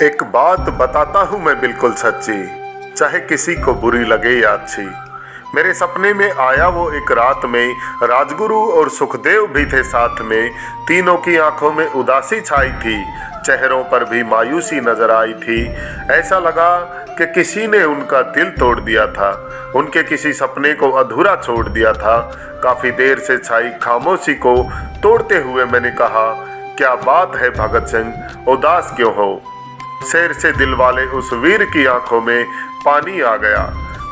एक बात बताता हूँ मैं बिल्कुल सच्ची, चाहे किसी को बुरी लगे या अच्छी। मेरे सपने में आया वो एक रात में, राजगुरु और सुखदेव भी थे साथ में। तीनों की आंखों में उदासी छाई थी, चेहरों पर भी मायूसी नजर आई थी। ऐसा लगा कि किसी ने उनका दिल तोड़ दिया था, उनके किसी सपने को अधूरा छोड़ दिया था। काफी देर से छाई खामोशी को तोड़ते हुए मैंने कहा, क्या बात है भगत सिंह, उदास क्यों हो? शेर से दिल वाले उस वीर की आंखों में पानी आ गया।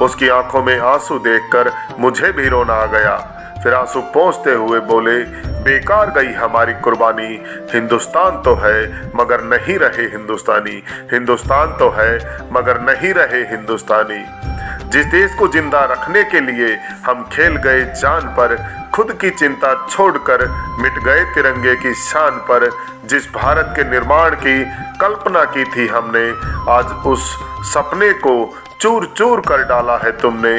उसकी आंखों में आंसू देखकर मुझे भी रोना आ गया। फिर आंसू पोंछते हुए बोले, बेकार गई हमारी कुर्बानी। हिंदुस्तान तो है मगर नहीं रहे हिंदुस्तानी, हिंदुस्तान तो है मगर नहीं रहे हिंदुस्तानी। जिस देश को जिंदा रखने के लिए हम खेल गए जान पर, खुद की चिंता छोड़कर मिट गए तिरंगे की शान पर। जिस भारत के निर्माण की कल्पना की थी हमने, आज उस सपने को चूर चूर कर डाला है तुमने।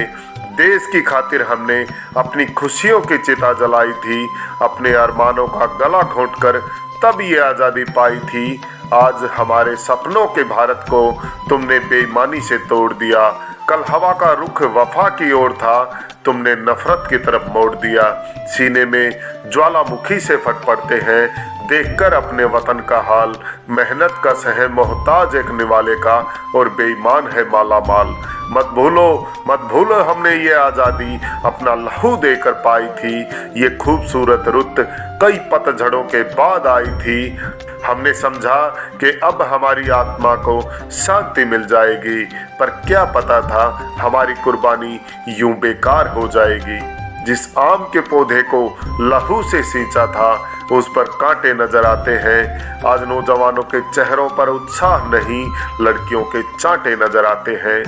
देश की खातिर हमने अपनी खुशियों की चिता जलाई थी, अपने अरमानों का गला घोंटकर तब ये आज़ादी पाई थी। आज हमारे सपनों के भारत को तुमने बेईमानी से तोड़ दिया। कल हवा का रुख वफा की ओर था, तुमने नफरत की तरफ मोड़ दिया। सीने में ज्वालामुखी से फट पड़ते हैं देखकर अपने वतन का हाल। मेहनत का सह मोहताज एक निवाले का, और बेईमान है माला माल। मत भूलो हमने ये आज़ादी अपना लहू देकर पाई थी। ये खूबसूरत रुत कई पतझड़ों के बाद आई थी। हमने समझा कि अब हमारी आत्मा को शांति मिल जाएगी, पर क्या पता था हमारी कुर्बानी यूं बेकार हो जाएगी। जिस आम के पौधे को लहू से सींचा था, उस पर कांटे नजर आते हैं। आज नौजवानों के चेहरों पर उत्साह नहीं, लड़कियों के चांटे नजर आते हैं।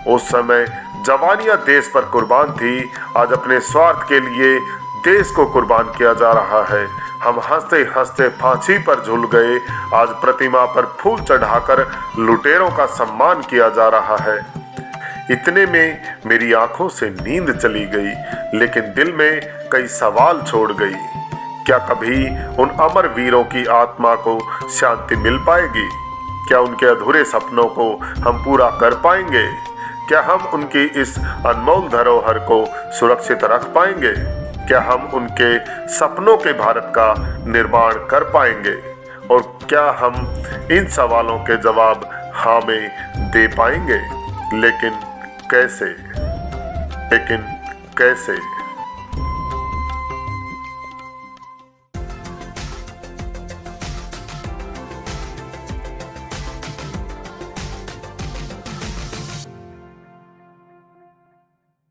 उस समय जवानियां देश पर कुर्बान थी, आज अपने स्वार्थ के लिए देश को कुर्बान किया जा रहा है। हम हंसते हंसते फांसी पर झूल गए, आज प्रतिमा पर फूल चढ़ाकर लुटेरों का सम्मान किया जा रहा है। इतने में मेरी आंखों से नींद चली गई, लेकिन दिल में कई सवाल छोड़ गई। क्या कभी उन अमर वीरों की आत्मा को शांति मिल पाएगी? क्या उनके अधूरे सपनों को हम पूरा कर पाएंगे? क्या हम उनकी इस अनमोल धरोहर को सुरक्षित रख पाएंगे? क्या हम उनके सपनों के भारत का निर्माण कर पाएंगे? और क्या हम इन सवालों के जवाब हाँ में दे पाएंगे? लेकिन कैसे?